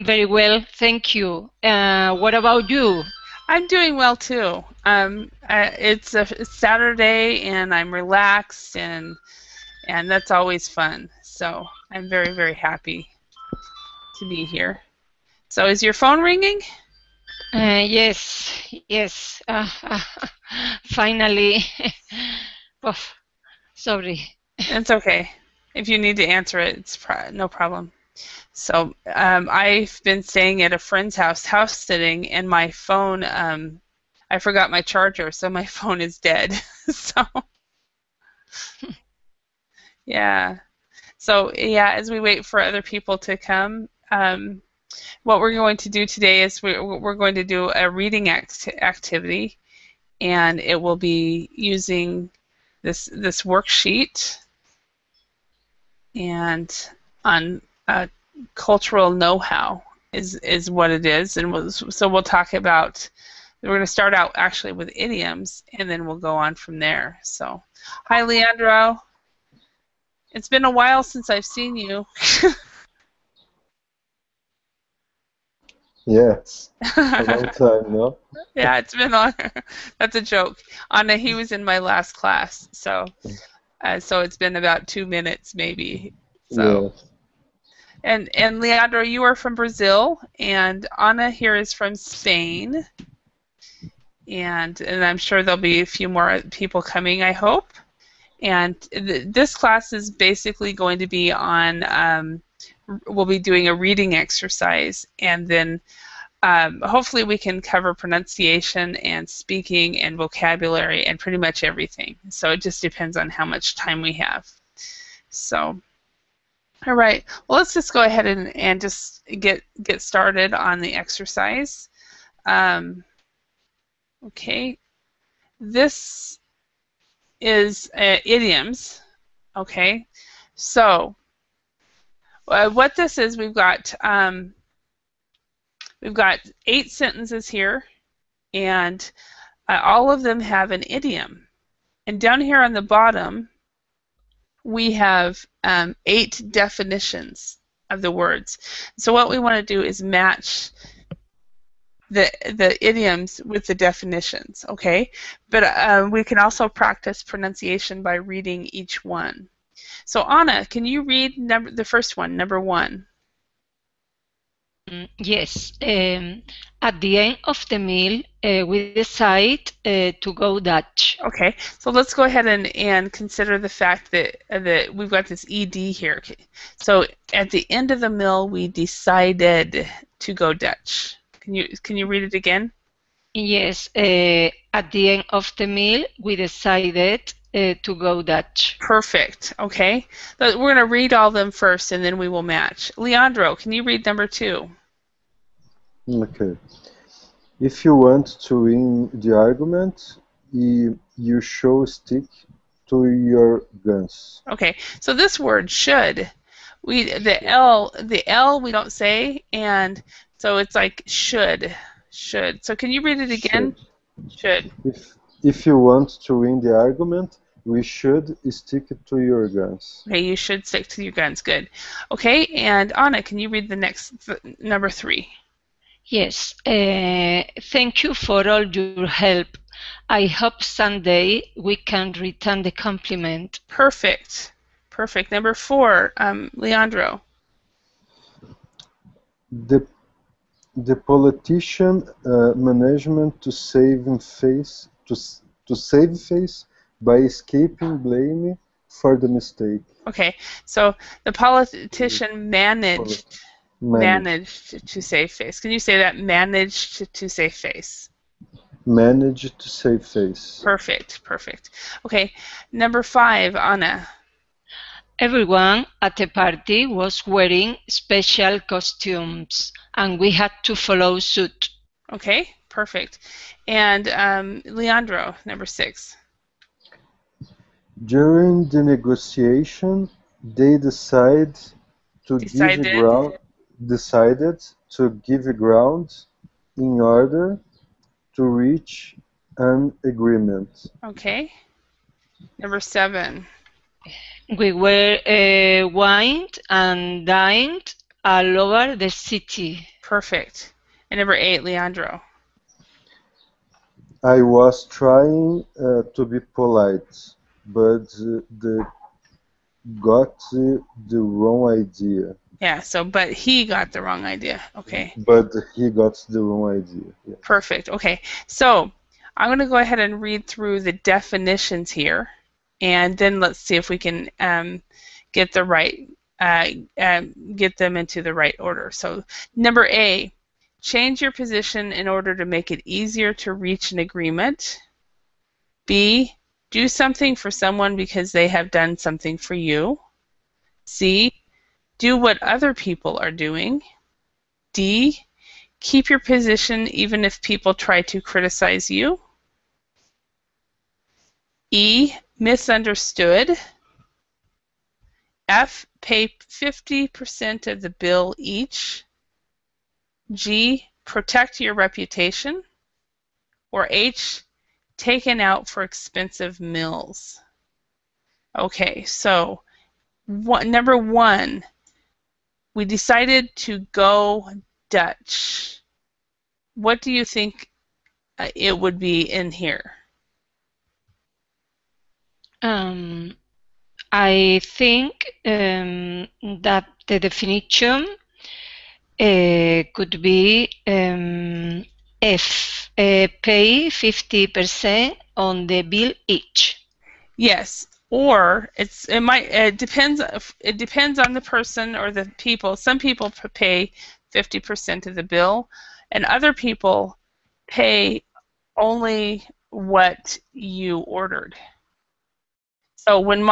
Very well, thank you. What about you? I'm doing well too. It's a Saturday and I'm relaxed and that's always fun. So I'm very, very happy to be here. So is your phone ringing? Yes, yes. Finally. Oh, sorry. It's okay. If you need to answer it, it's no problem. So I've been staying at a friend's house sitting, and my phone, I forgot my charger, so my phone is dead. So yeah. So yeah, as we wait for other people to come, what we're going to do today is we're going to do a reading activity, and it will be using this worksheet and on cultural know-how is what it is, and so we'll talk about. We're going to start out actually with idioms, and then we'll go on from there. So, hi, Leandro. It's been a while since I've seen you. Yes, a long time, no? Yeah, it's been long. That's a joke. Anna, he was in my last class, so it's been about 2 minutes maybe. So, Yes. and Leandro, you are from Brazil, and Anna here is from Spain, and I'm sure there'll be a few more people coming, I hope. And this class is basically going to be on. We'll be doing a reading exercise, and then hopefully we can cover pronunciation and speaking and vocabulary and pretty much everything. So it just depends on how much time we have. So, all right. Well, let's just go ahead and just get started on the exercise. Okay. This is idioms. Okay. So what this is, we've got 8 sentences here, and all of them have an idiom. And down here on the bottom, we have 8 definitions of the words. So what we want to do is match the idioms with the definitions, okay? But we can also practice pronunciation by reading each one. So Anna, can you read the first one, number 1? Yes. At the end of the meal, we decide to go Dutch. Okay, so let's go ahead and consider the fact that we've got this ed here. Okay. So at the end of the meal, we decided to go Dutch. Can you read it again? Yes. At the end of the meal, we decided to go Dutch. Perfect. Okay, but we're going to read all of them first, and then we will match. Leandro, can you read number 2? Okay. If you want to win the argument, you should stick to your guns. Okay, so this word should, the L we don't say, and so it's like should. So can you read it again? Should. If you want to win the argument, we should stick to your guns. Okay, you should stick to your guns. Good. Okay, and Anna, can you read the next number 3? Yes. Thank you for all your help. I hope someday we can return the compliment. Perfect. Perfect. Number 4, Leandro. The politician management to save face by escaping blame for the mistake. Okay, so the politician managed to save face. Can you say that? Managed to save face. Managed to save face. Perfect. Perfect. Okay, number 5, Anna. Everyone at the party was wearing special costumes, and we had to follow suit. Okay, perfect. And Leandro, number 6. During the negotiation, they decided to give ground in order to reach an agreement. Okay. Number 7. We were wined and dined all over the city. Perfect. And number 8, Leandro. I was trying to be polite, but got the wrong idea. Yeah, so but he got the wrong idea. Okay. But he got the wrong idea. Yeah. Perfect. Okay. So I'm going to go ahead and read through the definitions here, and then let's see if we can get the right get them into the right order. So number A, change your position in order to make it easier to reach an agreement. B, do something for someone because they have done something for you. C, do what other people are doing. D, keep your position even if people try to criticize you. E, misunderstood. F, pay 50% of the bill each. G, protect your reputation. Or H, taken out for expensive meals. Okay, so number 1, we decided to go Dutch. What do you think it would be in here? I think that the definition could be F, pay 50% on the bill each. Yes, or it depends on the person or the people. Some people pay 50% of the bill, and other people pay only what you ordered. So when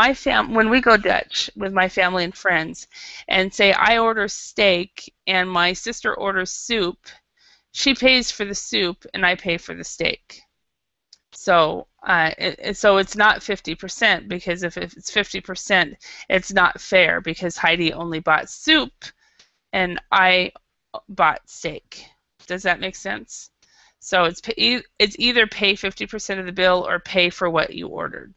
we go Dutch with my family and friends, and say I order steak and my sister orders soup, she pays for the soup and I pay for the steak. So so it's not 50%, because if it's 50%, it's not fair, because Heidi only bought soup and I bought steak. Does that make sense? So it's either pay 50% of the bill or pay for what you ordered.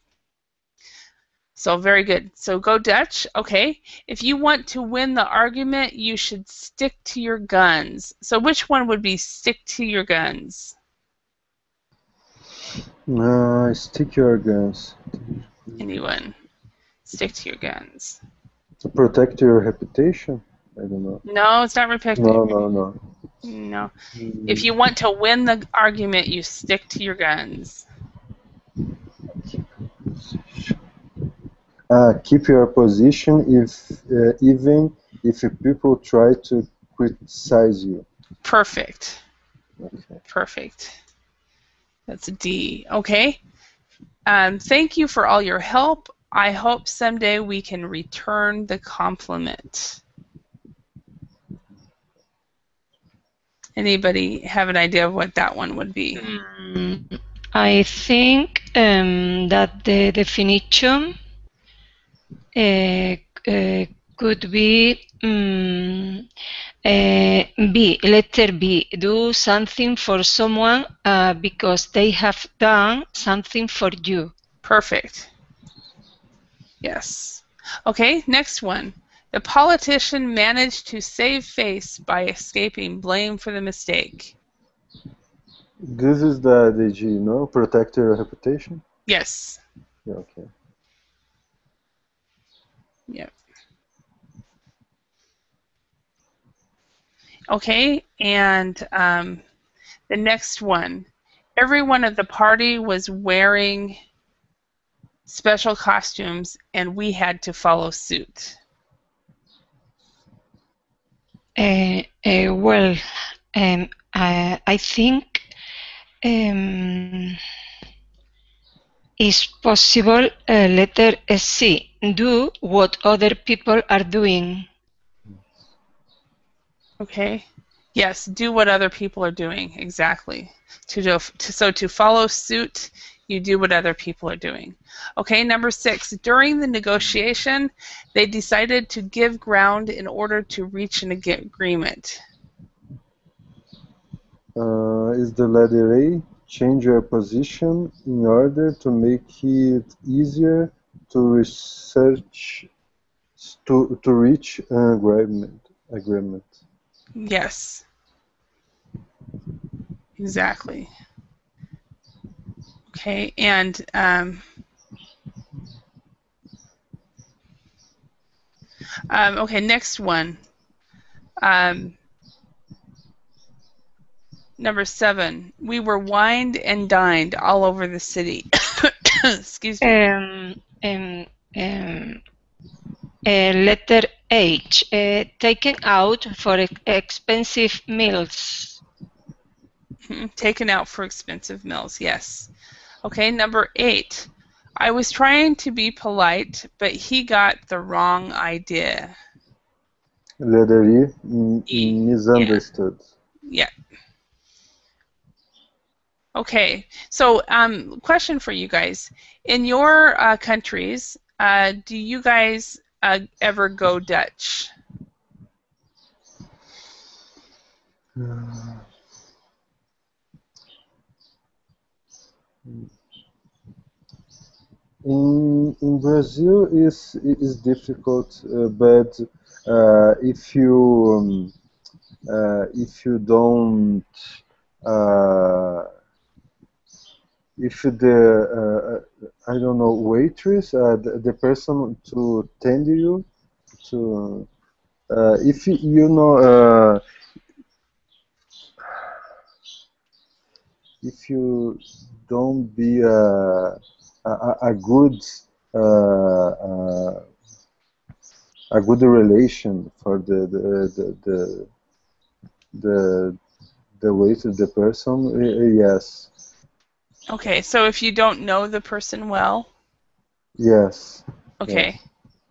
So very good. So go Dutch. Okay. If you want to win the argument, you should stick to your guns. So which one would be stick to your guns? Stick your guns. Anyone? Stick to your guns. To protect your reputation? I don't know. No, it's not protecting. No. No. If you want to win the argument, you stick to your guns. Keep your position even if people try to criticize you. Perfect. Okay. Perfect. That's a D. Okay. Thank you for all your help. I hope someday we can return the compliment. Anybody have an idea of what that one would be? I think that the definition could be B, letter B, do something for someone because they have done something for you. Perfect. Yes. Okay, next one. The politician managed to save face by escaping blame for the mistake. This is the G, no? Protect your reputation? Yes. Yeah, okay. Yep. Okay, and the next one. Everyone at the party was wearing special costumes, and we had to follow suit. Well, I think it's possible letter C, do what other people are doing. Okay. Yes, do what other people are doing. Exactly. So to follow suit, you do what other people are doing. Okay, number 6. During the negotiation, they decided to give ground in order to reach an agreement. Is the letter A, change your position in order to make it easier to reach an agreement. agreement. Yes. Exactly. Okay, and okay, next one. Number 7. We were wined and dined all over the city. Excuse me. Letter H. Taken out for expensive meals. Taken out for expensive meals, yes. Okay, number 8. I was trying to be polite, but he got the wrong idea. Letter E, E. misunderstood. Yeah. Okay, so question for you guys. In your countries, do you guys ever go Dutch? In Brazil is difficult, but if you don't if the I don't know, waitress, the person to tend you to if you know if you don't be a good uh, uh, a good relation for the the waiter, the person, yes. Okay, so if you don't know the person well, Yes. okay. Yes.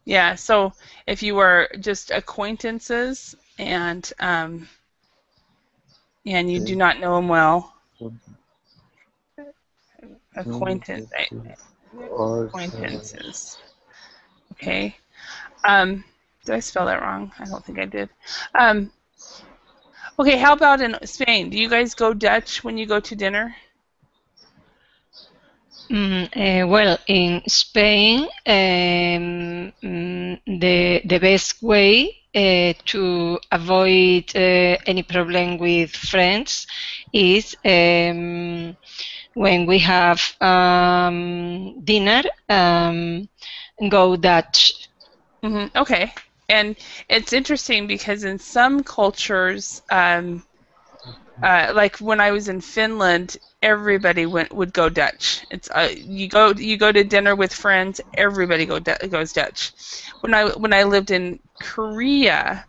Yeah, so if you were just acquaintances and you do not know them well, acquaintances. Okay. Did I spell that wrong? I don't think I did. Okay, how about in Spain? Do you guys go Dutch when you go to dinner? Well, in Spain, the best way to avoid any problem with friends is when we have dinner, go Dutch. Okay, and it's interesting because in some cultures, like when I was in Finland, everybody would go Dutch. It's you go to dinner with friends, everybody goes Dutch. When I lived in Korea,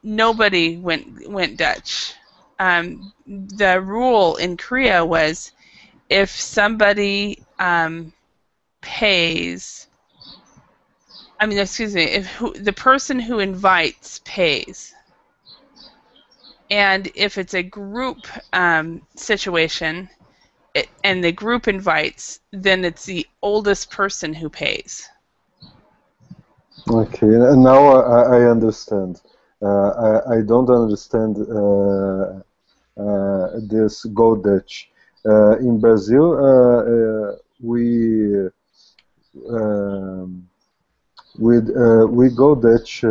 nobody went Dutch. The rule in Korea was if somebody pays, if the person who invites pays, and if it's a group situation and the group invites, then it's the oldest person who pays. Okay, and now I understand. I don't understand this Go Dutch. In Brazil, um, we Go Dutch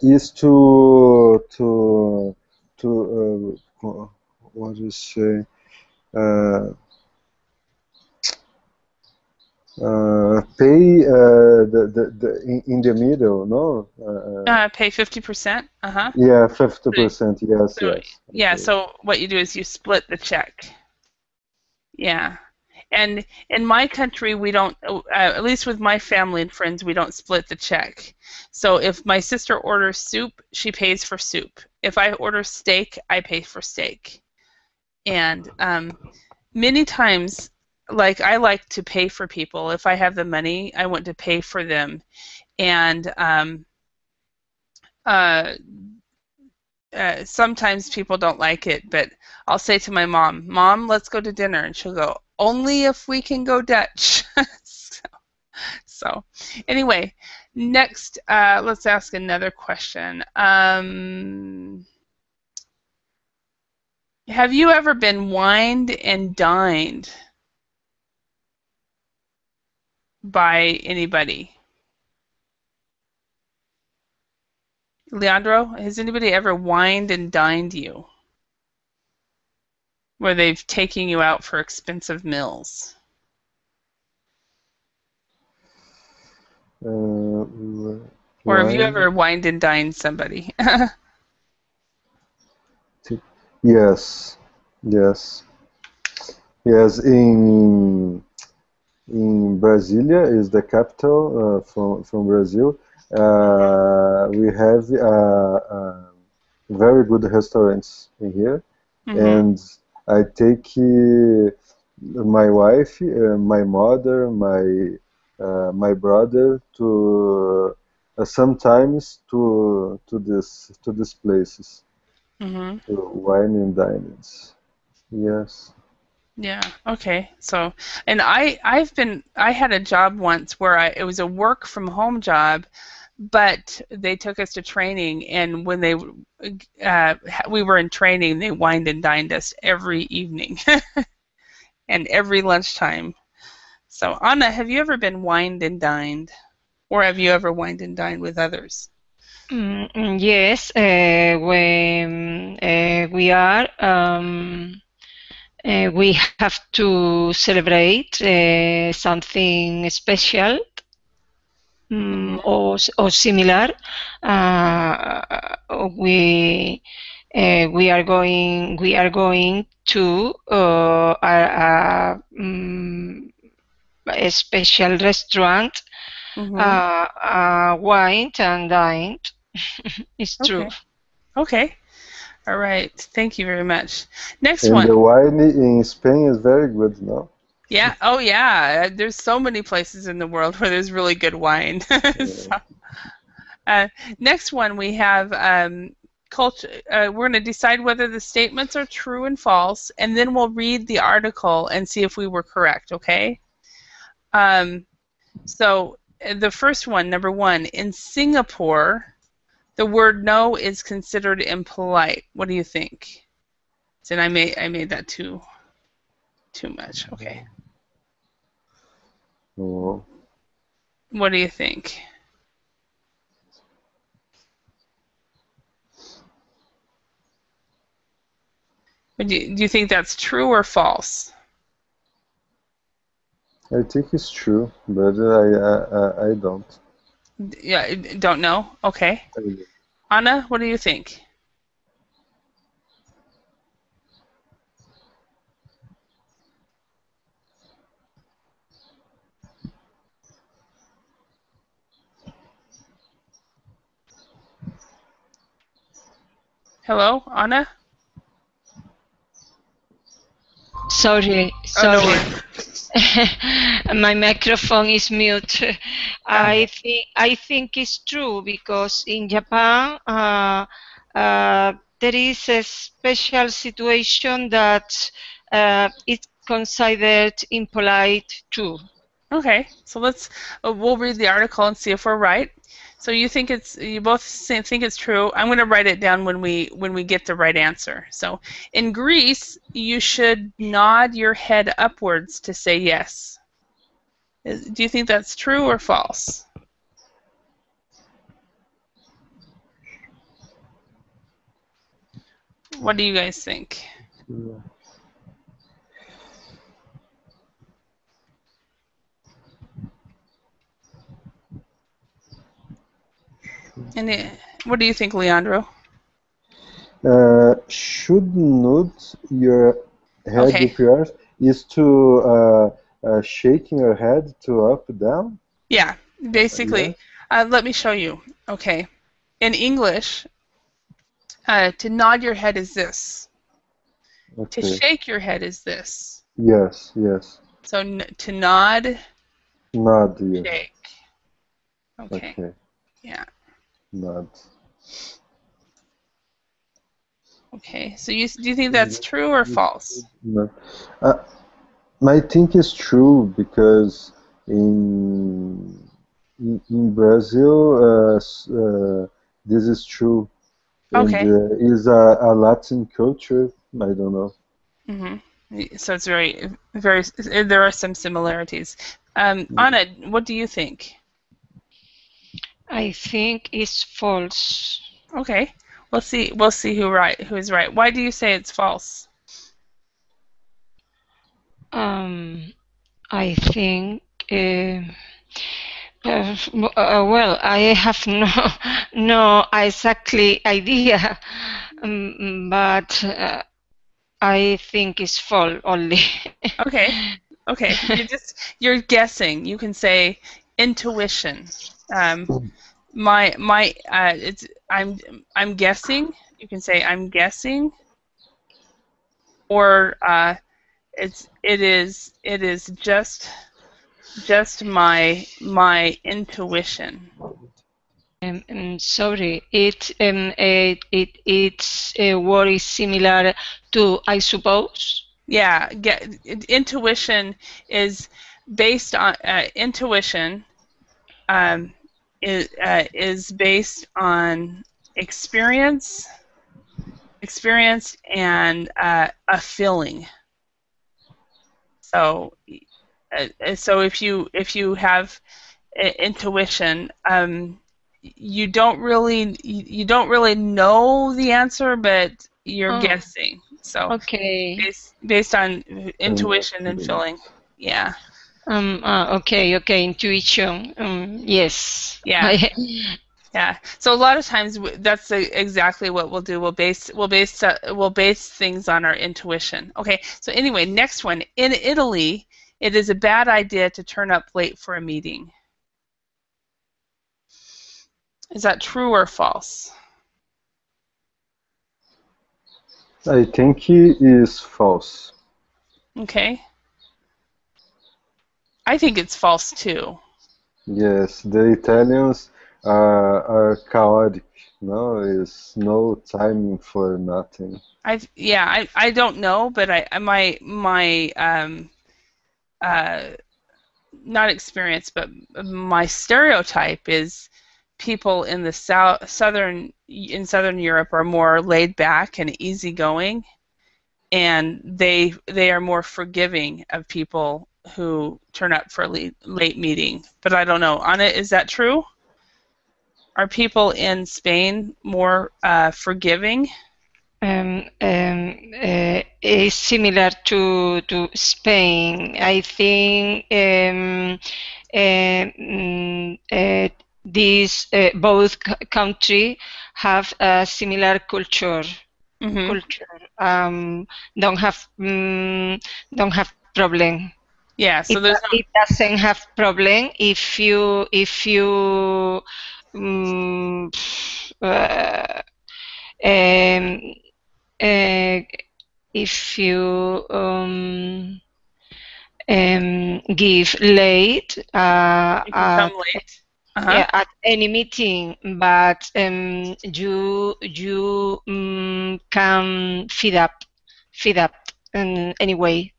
is what do you say? Pay in the middle, no? Pay 50%. Yeah, 50%. Yes, So, yes. yeah. Okay. So what you do is you split the check. Yeah. And in my country, we don't, at least with my family and friends, we don't split the check. So if my sister orders soup, she pays for soup. If I order steak, I pay for steak. And many times, like I like to pay for people. If I have the money, I want to pay for them. And sometimes people don't like it, but I'll say to my mom, "Mom, let's go to dinner," and she'll go, "Only if we can go Dutch." so, anyway, next, let's ask another question. Have you ever been wined and dined by anybody? Leandro, has anybody ever wined and dined you? Where they've taken you out for expensive meals? Or have you ever wined and dined somebody? Yes, yes, yes. In Brasilia is the capital from Brazil. We have very good restaurants in here, and I take my wife, my mother, my brother to sometimes to these places to wine and dinings. Yes. Yeah. Okay. So, and I had a job once where it was a work from home job, but they took us to training, and when we were in training, they wined and dined us every evening and every lunchtime. So, Anna, have you ever been wined and dined, or have you ever wined and dined with others? Yes, when we have to celebrate something special or similar. We we are going to a special restaurant, wine and dined. It's true. Okay. All right. Thank you very much. Next and one. The wine in Spain is very good, no? Yeah. Oh, yeah. There's so many places in the world where there's really good wine. Next one we have culture. We're going to decide whether the statements are true and false, and then we'll read the article and see if we were correct. Okay. So the first one, number 1, in Singapore, the word no is considered impolite. What do you think? And I made that too much. Okay. Oh. What do you think? Do you think that's true or false? I think it's true, but I don't. Yeah, don't know. Okay. Anna, what do you think? Hello, Anna? Sorry. My microphone is mute. I think it's true because in Japan there is a special situation that it's considered impolite too. Okay, so we'll read the article and see if we're right. So you both think it's true. I'm going to write it down when we get the right answer. So in Greece, you should nod your head upwards to say yes. Do you think that's true or false? What do you guys think? And what do you think, Leandro? Should nod your head with yours is to shaking your head to up down? Yeah, basically. Let me show you. Okay. In English, to nod your head is this. Okay. To shake your head is this. Yes, yes. So to nod. Nod, yes. Shake. Okay. Yeah. Nod. Okay. So do you think that's true or false? No. I think it's true because in Brazil this is true. Okay. And is a Latin culture. I don't know. So it's very, very. There are some similarities. Anna, what do you think? I think it's false. Okay. We'll see. We'll see who is right. Why do you say it's false? I think. Well, I have no exactly idea, but I think it's false only. Okay. Okay. You're guessing. You can say intuition. It's I'm guessing. You can say I'm guessing, or it is just my intuition. Sorry, it's a word is similar to I suppose. Yeah, intuition is based on intuition is based on experience and a feeling. So if you have intuition, you don't really know the answer, but you're guessing. So okay. based on intuition and feeling. Yeah. Okay, intuition. Yes. Yeah. Yeah. So a lot of times that's exactly what we'll do. We'll base things on our intuition. Okay. So anyway, next one. In Italy, it is a bad idea to turn up late for a meeting. Is that true or false? I think it is false. Okay. I think it's false too. Yes, the Italians are chaotic. No, it's no time for nothing. I don't know, but my not experience, but my stereotype is people in the southern Europe are more laid back and easygoing, and they are more forgiving of people who turn up for a late meeting. But I don't know. Anna, is that true? Are people in Spain more forgiving? Is similar to Spain. I think these both countries have a similar culture. Don't have problem. Yeah, so it doesn't have problem if you if you give late, you can come late. Yeah, at any meeting, but you can feed up anyway.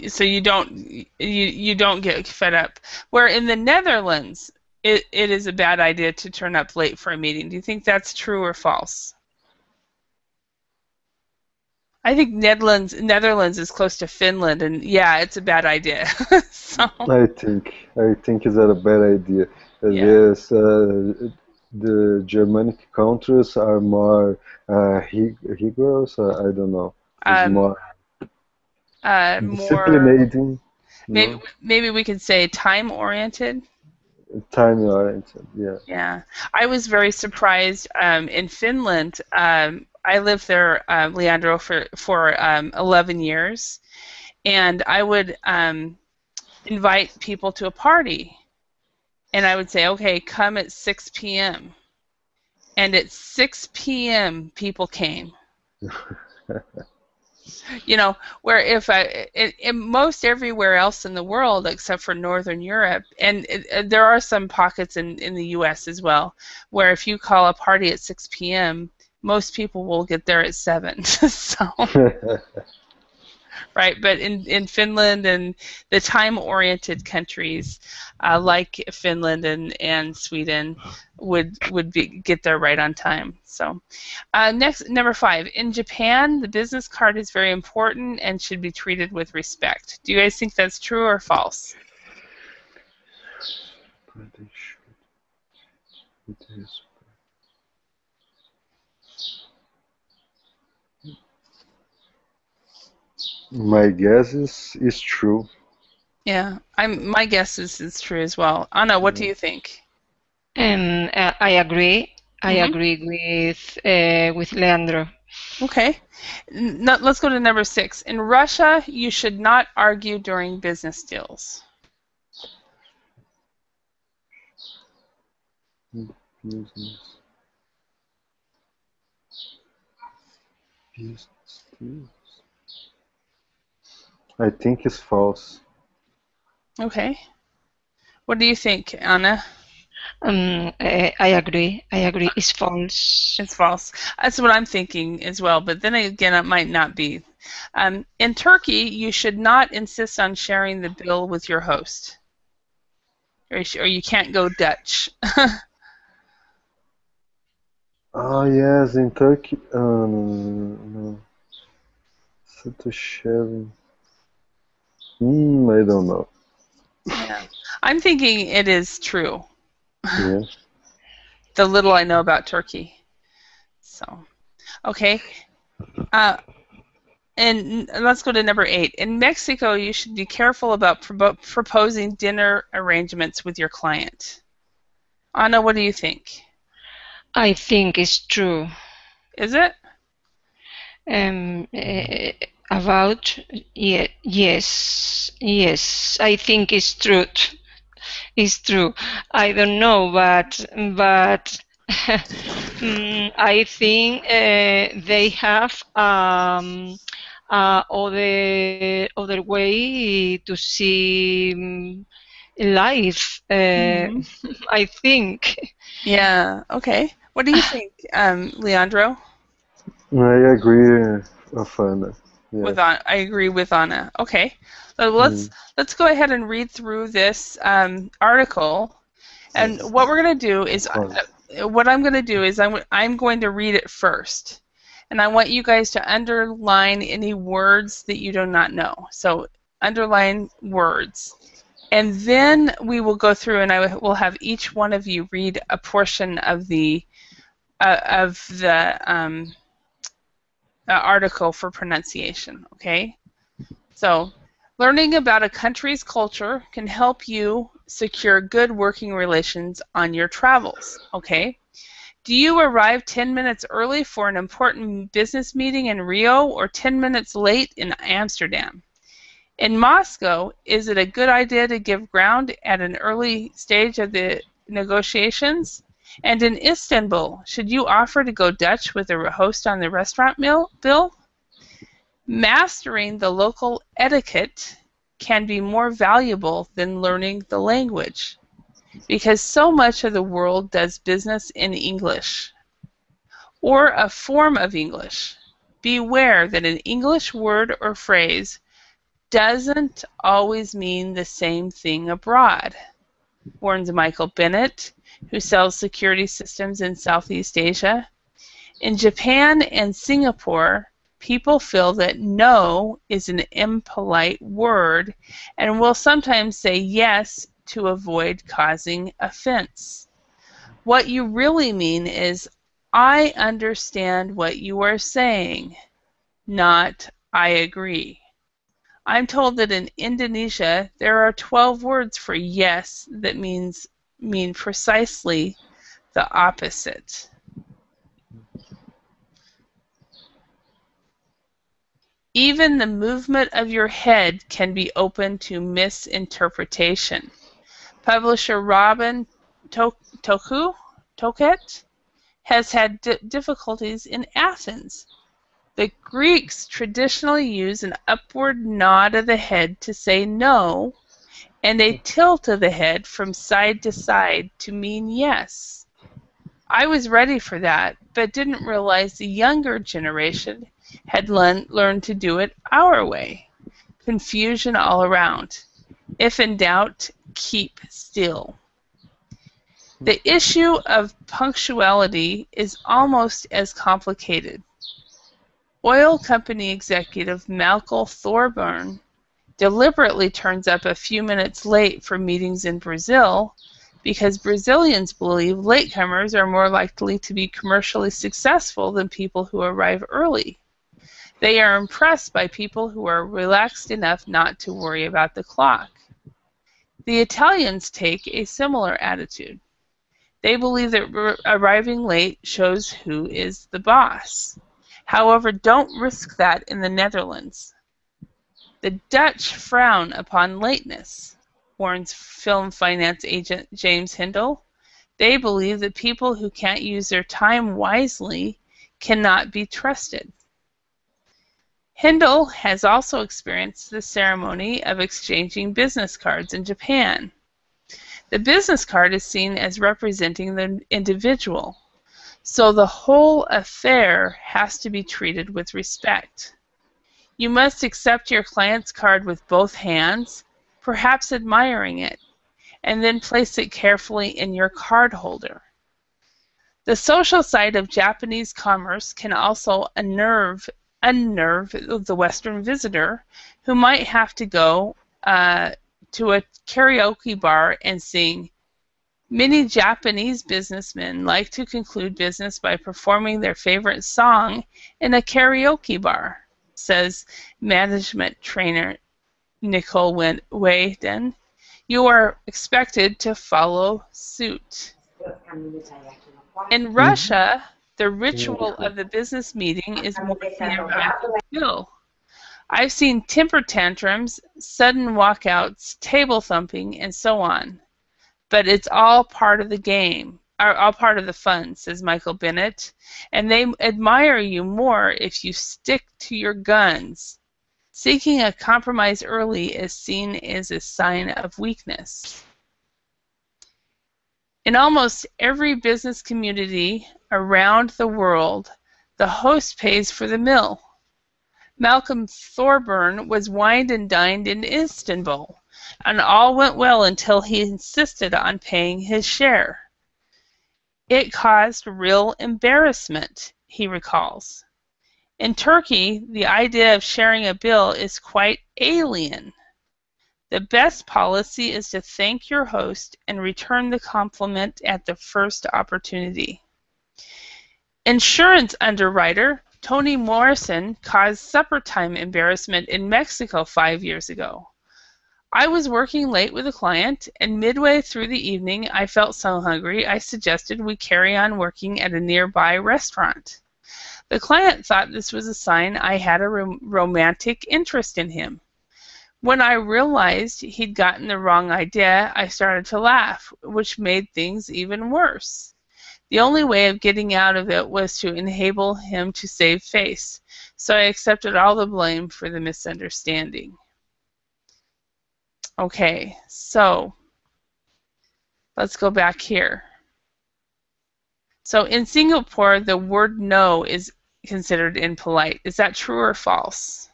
So you don't get fed up. Where in the Netherlands, it is a bad idea to turn up late for a meeting. Do you think that's true or false? I think Netherlands is close to Finland, and yeah, it's a bad idea. So. I think it's a bad idea. Yes, the Germanic countries are more rigorous. I don't know. It's more disciplinating. Maybe we could say time-oriented. Time-oriented, yeah. Yeah, I was very surprised in Finland. I lived there, Leandro, for 11 years, and I would invite people to a party, and I would say, okay, come at 6 p.m. And at 6 p.m. people came. You know, where if in most everywhere else in the world except for Northern Europe, and there are some pockets in the U.S. as well, where if you call a party at 6 p.m., most people will get there at 7. So, right? But in Finland and the time-oriented countries like Finland and Sweden would get there right on time. So, next, number 5. In Japan, the business card is very important and should be treated with respect. Do you guys think that's true or false? My guess is true. Yeah, my guess is it's true as well. Anna, what do you think? And I agree. I Mhm. agree with Leandro. Okay. Let's go to number 6. In Russia, you should not argue during business deals. Business. Business deals. I think it's false. Okay. What do you think, Anna? I agree. I agree. It's false. It's false. That's what I'm thinking as well, but then again, it might not be. In Turkey, you should not insist on sharing the bill with your host, or you can't go Dutch. Ah, yes, in Turkey. No. Set a sharing. I don't know. Yeah. I'm thinking it is true. Yeah. The little I know about Turkey. So, okay. And let's go to number 8. In Mexico, you should be careful about proposing dinner arrangements with your client. Anna, what do you think? I think it's true. Is it? About yes, I think it's true. It's true. I don't know, but I think they have other way to see life. I think. Yeah. Okay. What do you think, Leandro? I agree, Afana. Yeah. I agree with Anna. Okay. So let's go ahead and read through this article. And what we're going to do is, I'm going to read it first. And I want you guys to underline any words that you do not know. So underline words. And then we will go through and I will have each one of you read a portion of the article for pronunciation, okay? So, learning about a country's culture can help you secure good working relations on your travels, okay? Do you arrive 10 minutes early for an important business meeting in Rio or 10 minutes late in Amsterdam? In Moscow, is it a good idea to give ground at an early stage of the negotiations? And in Istanbul, should you offer to go Dutch with a host on the restaurant bill? Mastering the local etiquette can be more valuable than learning the language, because so much of the world does business in English, or a form of English. Beware that an English word or phrase doesn't always mean the same thing abroad, warns Michael Bennett, who sells security systems in Southeast Asia. In Japan and Singapore, people feel that no is an impolite word and will sometimes say yes to avoid causing offense. What you really mean is, I understand what you are saying, not I agree. I'm told that in Indonesia there are 12 words for yes that mean precisely the opposite. Even the movement of your head can be open to misinterpretation. Publisher Robin Toket has had difficulties in Athens. The Greeks traditionally use an upward nod of the head to say no, and a tilt of the head from side to side to mean yes. I was ready for that, but didn't realize the younger generation had learned to do it our way. Confusion all around. If in doubt, keep still. The issue of punctuality is almost as complicated. Oil company executive Malcolm Thorburn deliberately turns up a few minutes late for meetings in Brazil because Brazilians believe latecomers are more likely to be commercially successful than people who arrive early. They are impressed by people who are relaxed enough not to worry about the clock. The Italians take a similar attitude. They believe that arriving late shows who is the boss. However, don't risk that in the Netherlands. The Dutch frown upon lateness, warns film finance agent James Hindle. They believe that people who can't use their time wisely cannot be trusted. Hindle has also experienced the ceremony of exchanging business cards in Japan. The business card is seen as representing the individual, so the whole affair has to be treated with respect. You must accept your client's card with both hands, perhaps admiring it, and then place it carefully in your card holder. The social side of Japanese commerce can also unnerve the Western visitor who might have to go to a karaoke bar and sing. Many Japanese businessmen like to conclude business by performing their favorite song in a karaoke bar, says management trainer Nicole Wayden. You are expected to follow suit. In Russia, the ritual of the business meeting is more theoretical skill. I've seen temper tantrums, sudden walkouts, table thumping, and so on. But it's all part of the game, or all part of the fun, says Michael Bennett. And they admire you more if you stick to your guns. Seeking a compromise early is seen as a sign of weakness. In almost every business community around the world, the host pays for the meal. Malcolm Thorburn was wined and dined in Istanbul, and all went well until he insisted on paying his share. It caused real embarrassment, he recalls. In Turkey, the idea of sharing a bill is quite alien. The best policy is to thank your host and return the compliment at the first opportunity. Insurance underwriter Toni Morrison caused supper time embarrassment in Mexico 5 years ago. I was working late with a client, and midway through the evening I felt so hungry I suggested we carry on working at a nearby restaurant. The client thought this was a sign I had a romantic interest in him. When I realized he'd gotten the wrong idea, I started to laugh, which made things even worse. The only way of getting out of it was to enable him to save face, so I accepted all the blame for the misunderstanding. Okay, so let's go back here. So in Singapore, the word no is considered impolite. Is that true or false?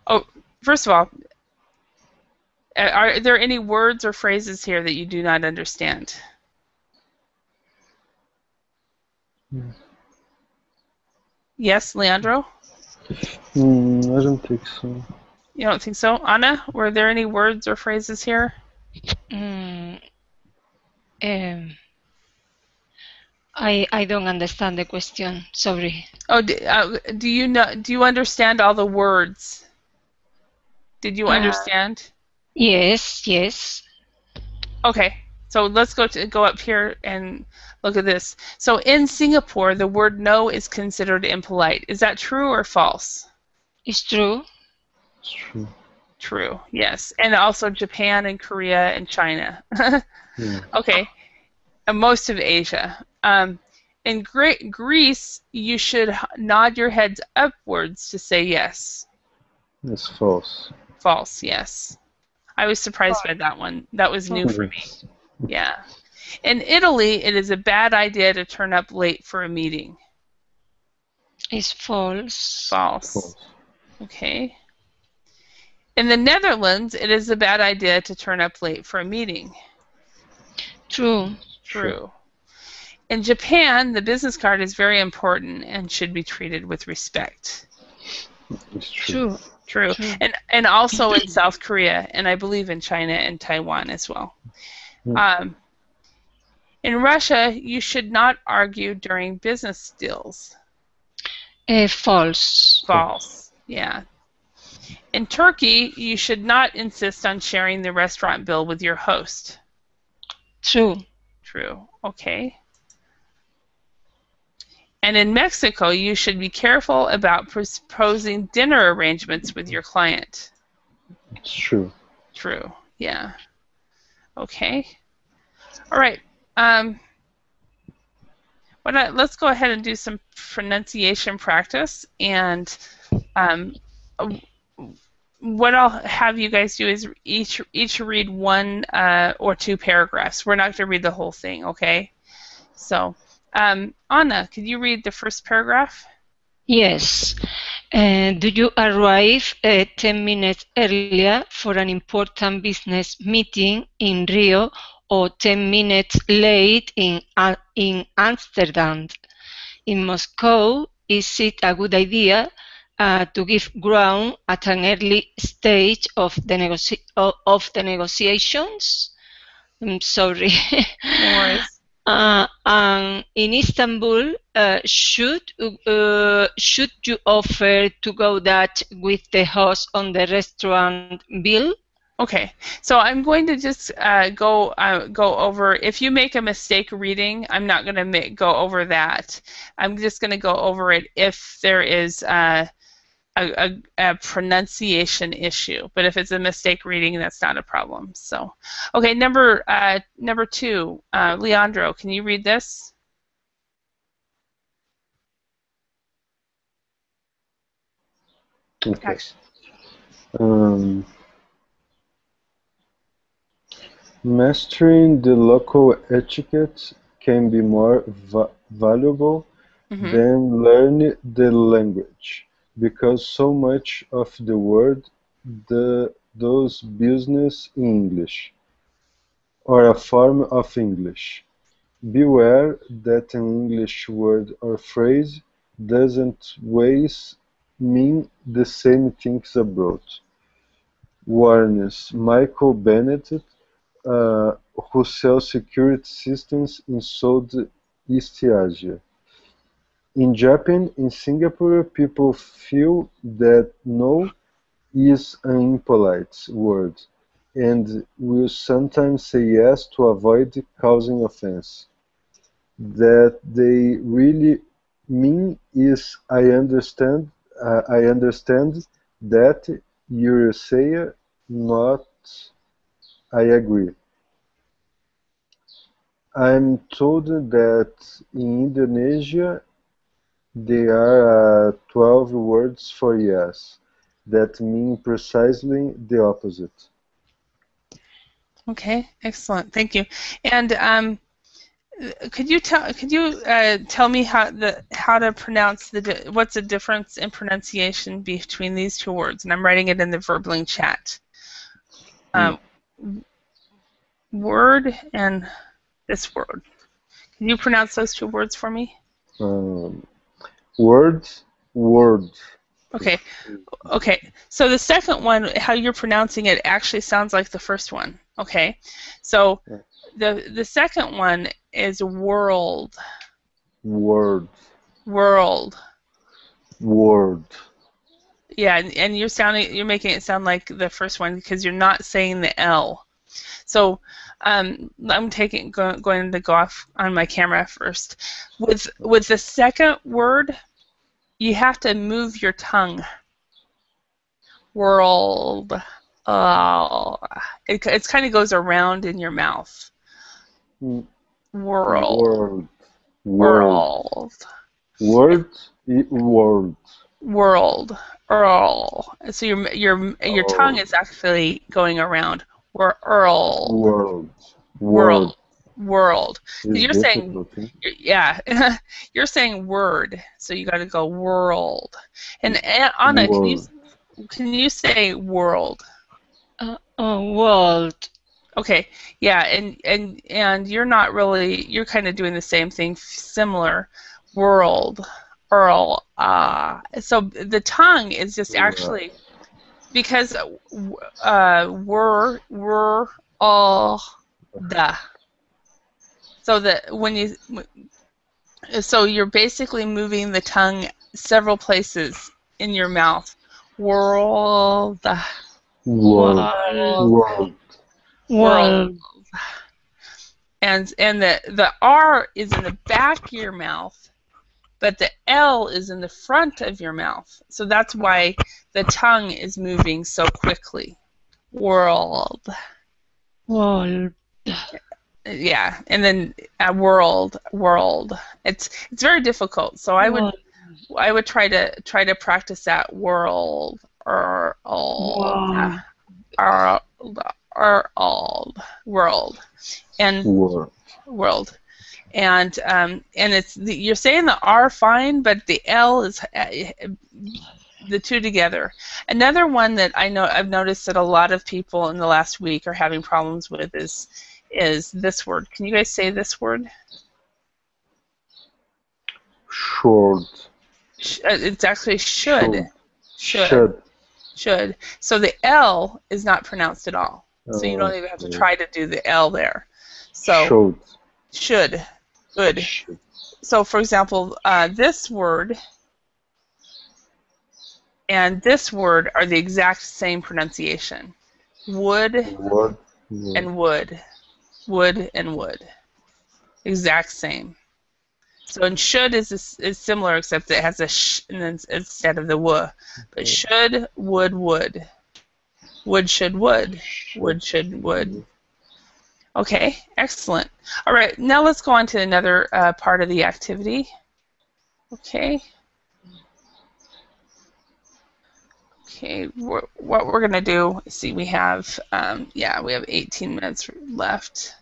Oh, first of all, are there any words or phrases here that you do not understand? Yes, Leandro? I don't think so. You don't think so? Anna, were there any words or phrases here? I don't understand the question. Sorry. Oh, do you understand all the words? Did you understand? Yes, yes. Okay, so let's go up here and look at this. So in Singapore, the word no is considered impolite. Is that true or false? It's true. It's true. True, yes. And also Japan and Korea and China. Yeah. Okay, and most of Asia. In Greece, you should nod your heads upwards to say yes. It's false. False, yes. I was surprised by that one. That was new for me. Yeah. In Italy, it is a bad idea to turn up late for a meeting. It's false. False. Okay. In the Netherlands, it is a bad idea to turn up late for a meeting. True. True. In Japan, the business card is very important and should be treated with respect. It's true. True. And also in South Korea, and I believe in China and Taiwan as well. In Russia, you should not argue during business deals. False. False. Yeah. In Turkey, you should not insist on sharing the restaurant bill with your host. True. True. Okay. And in Mexico, you should be careful about proposing dinner arrangements with your client. It's true. True. Yeah. Okay. All right. Let's go ahead and do some pronunciation practice. And what I'll have you guys do is each read one or two paragraphs. We're not going to read the whole thing, okay? So, Anna, could you read the first paragraph? Yes. Do you arrive 10 minutes earlier for an important business meeting in Rio or 10 minutes late in Amsterdam? In Moscow, is it a good idea to give ground at an early stage of the negotiations? I'm sorry. No worries. And in Istanbul, should you offer to go Dutch with the host on the restaurant bill? Okay, so I'm going to just go over. If you make a mistake reading, I'm not going to go over that. I'm just going to go over it if there is a pronunciation issue. But if it's a mistake reading, that's not a problem. So, okay, number 2, Leandro, can you read this? Okay. Mastering the local etiquette can be more valuable than learning the language, because so much of the world does business in English, or a form of English. Beware that an English word or phrase doesn't always mean the same things abroad. Warns Michael Bennett, who sells security systems in Southeast Asia. In Japan and Singapore, people feel that no is an impolite word, and will sometimes say yes to avoid causing offense. That they really mean is I understand that you say, not I agree. I'm told that in Indonesia there are 12 words for yes that mean precisely the opposite. Okay, excellent. Thank you. And could you tell me how to pronounce what's the difference in pronunciation between these two words? And I'm writing it in the Verbling chat. Word and this word. Can you pronounce those two words for me? Word. Okay. So the second one, how you're pronouncing it, actually sounds like the first one. Okay. So the second one is world. Word. Yeah, and you're making it sound like the first one because you're not saying the L. So I'm going to go off on my camera first. With the second word, you have to move your tongue. World. It kind of goes around in your mouth. World. Earl. So your tongue is actually going around. World. You're saying, yeah, you're saying word, so you got to go world. And Anna, can you say world? World. Okay, yeah, and you're not really, you're kind of doing the same thing, similar. World, Earl. So the tongue is just actually, because da. So that so you're basically moving the tongue several places in your mouth. World. World. World. World. World. And the R is in the back of your mouth, but the L is in the front of your mouth. So that's why the tongue is moving so quickly. World. World. Yeah, and then world. It's very difficult. So I would try to practice that world or World. world and World. world. And it's you're saying the R fine, but the L is the two together. Another one that I've noticed that a lot of people in the last week are having problems with is this word. Can you guys say this word? Short. It's actually should. Should. Should. So the L is not pronounced at all. So you don't even have to try to do the L there. So should. Good. Should. So for example, this word and this word are the exact same pronunciation. Would and would. Would and would. Exact same. So and should is similar, except it has a sh instead of the w. But should, would. Would, should, would. Would, should, would. Okay, excellent. All right, now let's go on to another part of the activity. Okay. Okay, what we're going to do, see, we have 18 minutes left.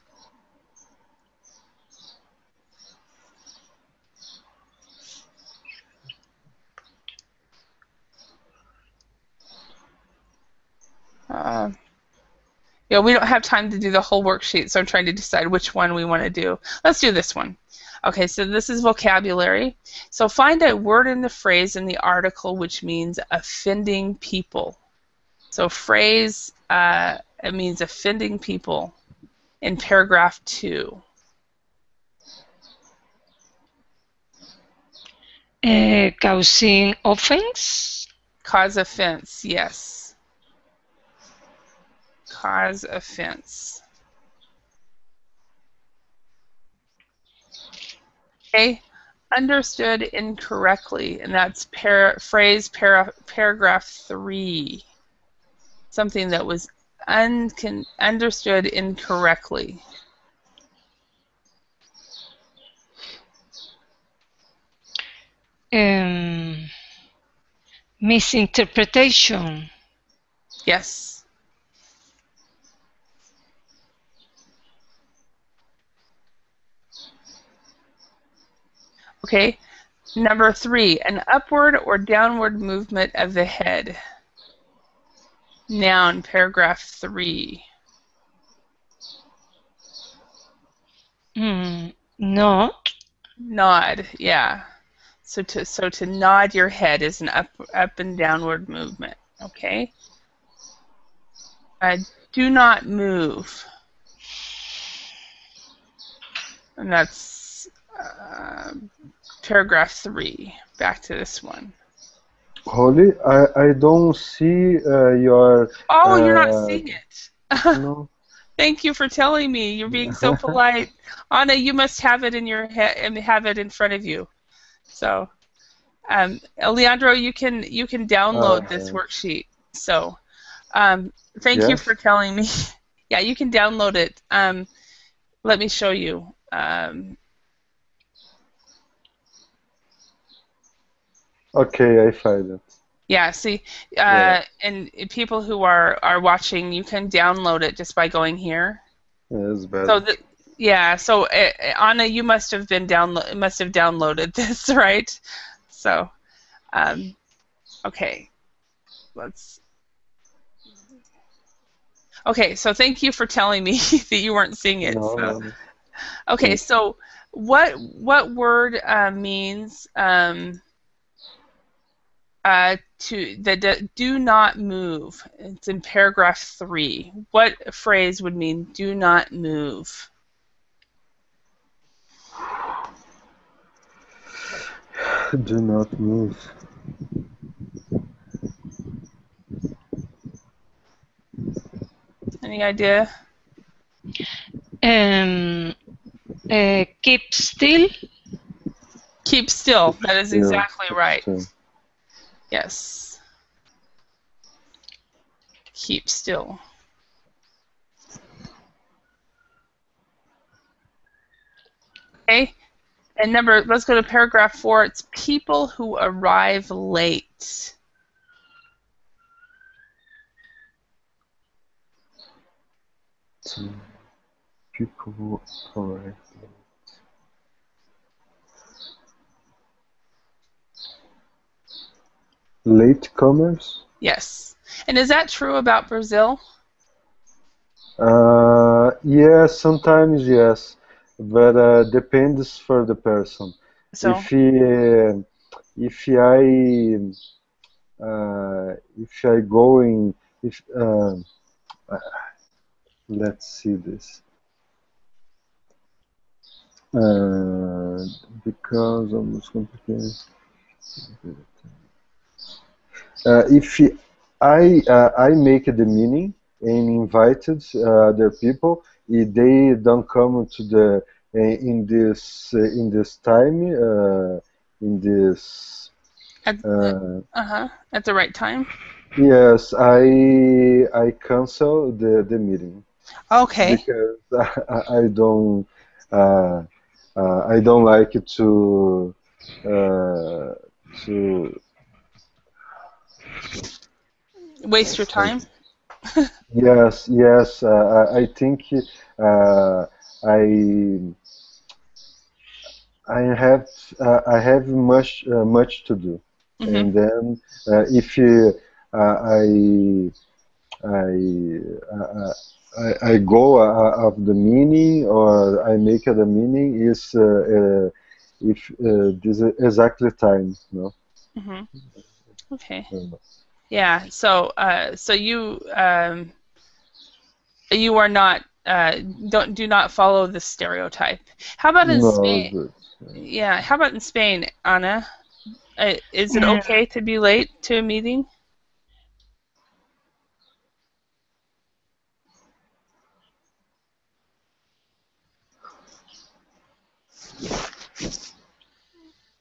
We don't have time to do the whole worksheet, so I'm trying to decide which one we want to do. Let's do this one. Okay, so this is vocabulary. So find a word in the phrase in the article which means offending people. So phrase, it means offending people in paragraph 2. Causing offense? Cause offense, yes. Cause offense. Okay, understood incorrectly, and that's paragraph 3. Something that was understood incorrectly. Misinterpretation. Yes. Okay, number 3, an upward or downward movement of the head. Noun, paragraph 3. Nod. Nod, yeah. So to nod your head is an up and downward movement. Okay. Do not move. And that's paragraph 3. Back to this one. Holly, I don't see your... Oh, you're not seeing it. No. Thank you for telling me. You're being so polite. Anna, you must have it in your head and have it in front of you. So, Leandro, you can download this worksheet. So, thank you for telling me. Yeah, you can download it. Let me show you. Okay, I find it. Yeah, see, and people who are watching, you can download it just by going here. Yeah, it's bad. So Anna, you must have downloaded this, right? So, okay, Okay, so thank you for telling me that you weren't seeing it. No. Okay, so what word means do not move? It's in paragraph 3. What phrase would mean do not move? Do not move. Any idea? Keep still. Keep still. That is exactly right. Still. Yes. Keep still. Okay. And let's go to paragraph 4. It's people who arrive late. People who arrive late. Latecomers? Yes. And is that true about Brazil? Yes, sometimes yes, but depends for the person. So If I going if let's see this because almost complicated. If I make the meeting and invited other people, if they don't come to the in this time in this at the right time. yes, I cancel the meeting. Okay. Because I don't like to Waste your time. yes I think I I have much to do, and then if I I I go of the meaning or I make the meaning is if this is exactly time, no? Okay. Yeah. So so you you are not do not follow the stereotype. How about in Spain? But, Yeah. How about in Spain, Anna? Is it okay to be late to a meeting?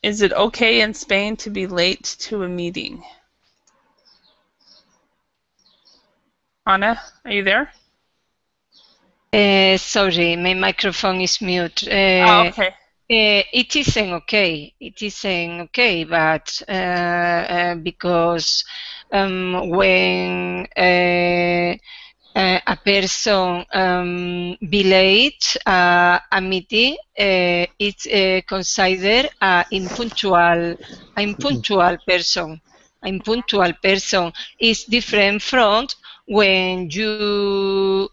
Is it okay in Spain to be late to a meeting? Anna, are you there? Sorry, my microphone is mute. Okay. It isn't okay. It isn't okay, but because when a person be late a meeting, it's considered an impunctual person. Impunctual person is different from when you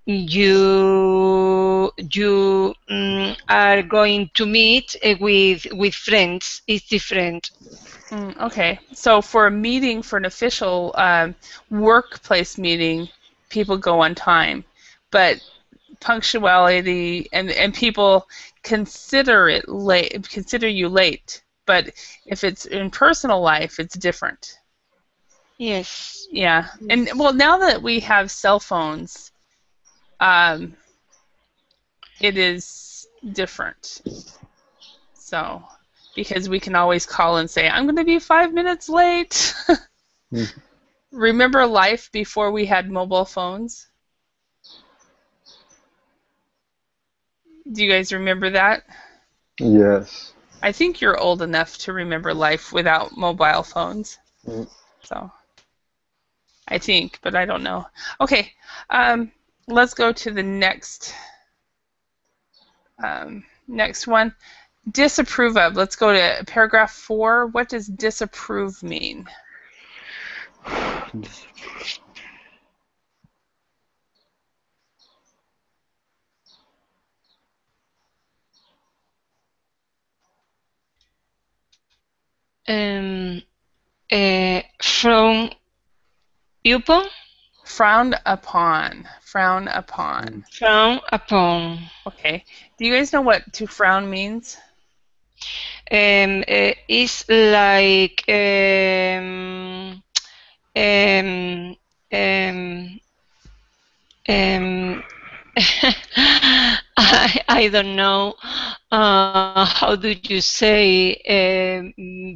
you are going to meet with friends. It's different. Okay, so for a meeting, for an official workplace meeting, people go on time, but punctuality and people consider it late, consider you late. But if it's in personal life, it's different. Yes. Yeah, and well, now that we have cell phones, it is different. So, because we can always call and say, I'm going to be 5 minutes late. Remember life before we had mobile phones? Do you guys remember that? yes. I think you're old enough to remember life without mobile phones. So, I think, but I don't know. Okay, let's go to the next next one. Disapprove of. Let's go to paragraph 4. What does disapprove mean? From upon? Frown upon. Frown upon. Frown upon. Okay. Do you guys know what to frown means? It's like um, um, um, I don't know how do you say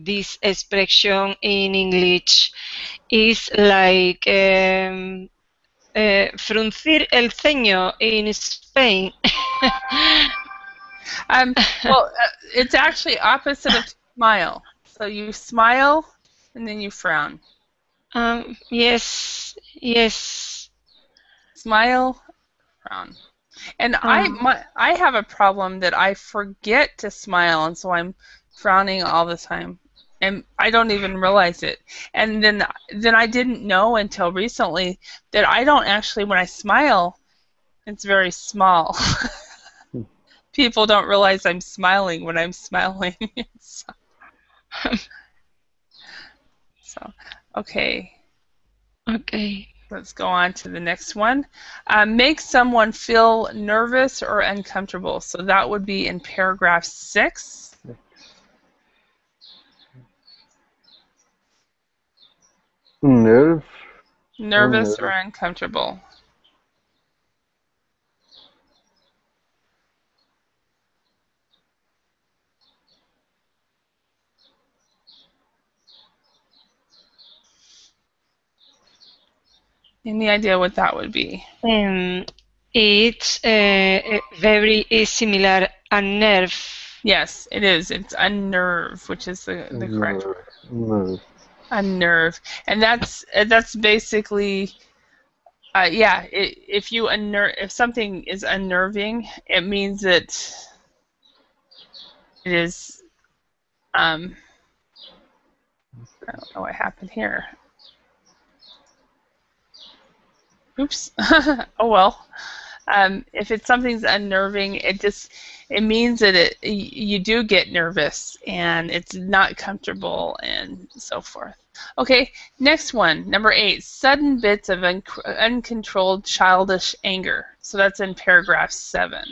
this expression in English. Is like fruncir el ceño in Spain. Well, it's actually opposite of smile. So you smile and then you frown. Yes, yes. Smile, frown. And I have a problem that I forget to smile, and so I'm frowning all the time, and I don't even realize it. And then I didn't know until recently that I don't actually, when I smile, it's very small. People don't realize I'm smiling when I'm smiling. So, okay. Okay. Let's go on to the next one. Make someone feel nervous or uncomfortable. So that would be in paragraph 6. Nervous or uncomfortable. Any idea what that would be? It's very similar unnerve. Yes, it is. It's unnerve, which is the correct word. Unnerve, and that's basically, yeah. If something is unnerving, it means that it is. I don't know what happened here. Oops. Oh well. If it's something's unnerving, it means that you do get nervous and it's not comfortable and so forth. Okay, next one, number 8, sudden bits of uncontrolled childish anger. So that's in paragraph 7.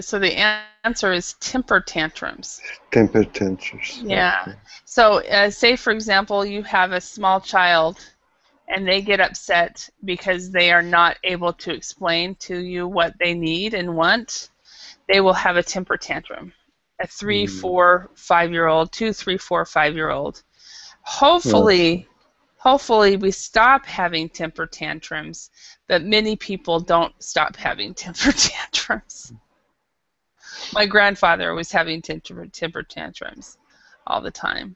So the answer is temper tantrums. Temper tantrums. Yeah. Okay. So say, for example, you have a small child and they get upset because they are not able to explain to you what they need and want. They will have a temper tantrum. A 3, 4, 5-year-old, 2, 3, 4, 5-year-old. Hopefully we stop having temper tantrums, but many people don't stop having temper tantrums. My grandfather was having temper tantrums all the time.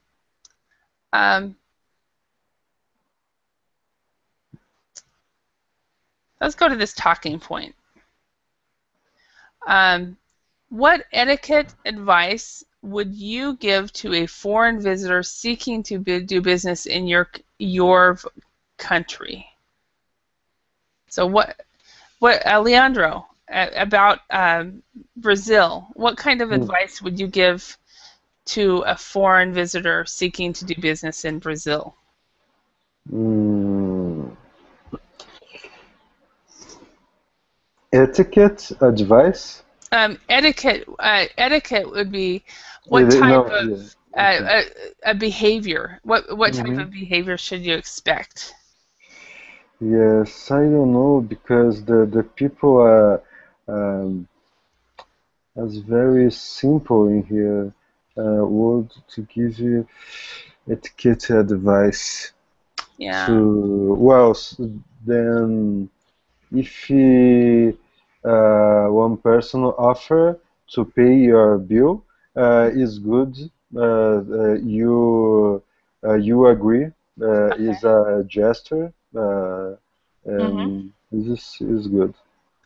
Let's go to this talking point. What etiquette advice would you give to a foreign visitor seeking to do business in your country? So what Leandro, about Brazil, what kind of advice would you give to a foreign visitor seeking to do business in Brazil? Etiquette advice? Etiquette would be what type of a behavior. What type of behavior should you expect? Yes, I don't know, because the people are as very simple in here. Would to give you etiquette advice. Yeah. Well, then if one person offer to pay your bill, is good. You agree. Is a gesture, and this is good.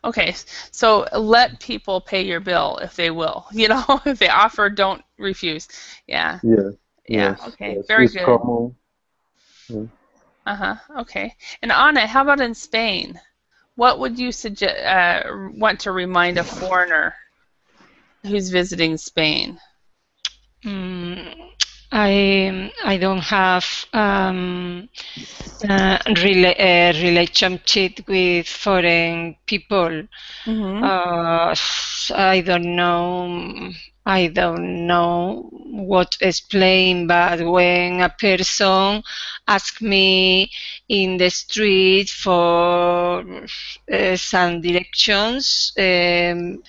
Okay, so let people pay your bill if they will. You know, if they offer, don't refuse. Yeah. Yeah. Yeah. Yes. Okay. Yes. Very It's good. common. Yeah. Uh-huh. Okay. And Anna, how about in Spain? What would you want to remind a foreigner who's visiting Spain? Mm, I don't have relationship with foreign people. I don't know. I don't know what to explain, but when a person asks me in the street for some directions, they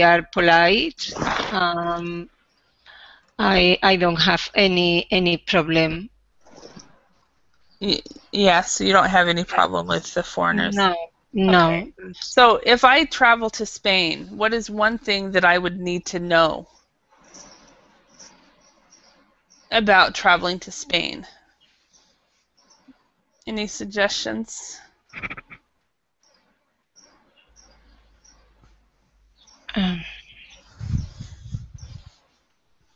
are polite. I don't have any problem. Yes, you don't have any problem with the foreigners. No, Okay. no. So if I travel to Spain, what is one thing that I would need to know about traveling to Spain? Any suggestions?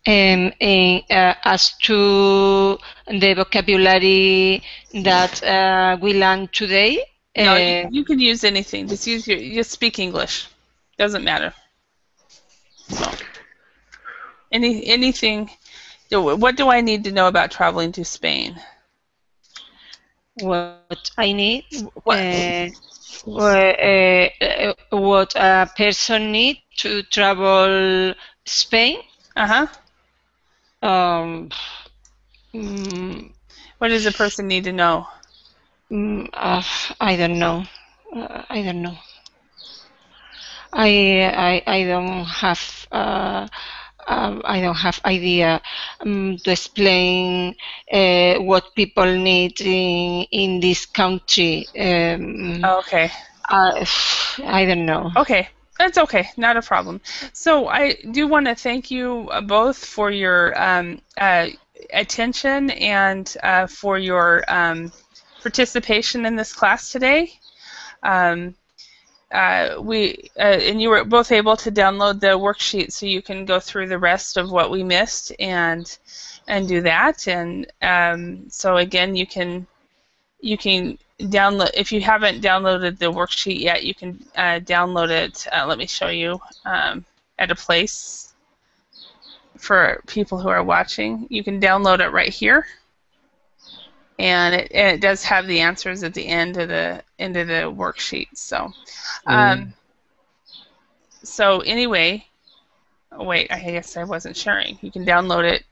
As to the vocabulary that we learned today, No, you can use anything. Just speak English. Doesn't matter. So, anything. What do I need to know about traveling to Spain? what I need, What? what a person need to travel Spain. Uh-huh. Um, mm, What does a person need to know? I don't know. I don't know. I don't have I don't have idea to explain what people need in this country. Okay. I don't know. Okay. That's okay. Not a problem. So I do want to thank you both for your attention and for your participation in this class today. And you were both able to download the worksheet so you can go through the rest of what we missed and do that. And so again, you can download, if you haven't downloaded the worksheet yet, you can download it. Let me show you at a place for people who are watching. You can download it right here. And it does have the answers at the end of the worksheet. So, so anyway, oh wait, I guess I wasn't sharing. You can download it.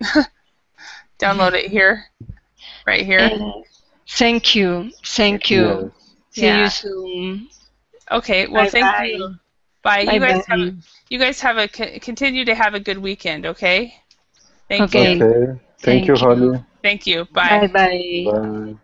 Download it here, right here. Thank you. Thank you. Yes. See you soon. Okay. Well, thank you. Bye. Bye. You guys continue to have a good weekend. Okay. Thank Okay. you. Okay. Thank you, Holly. Thank you. Bye. Bye. Bye.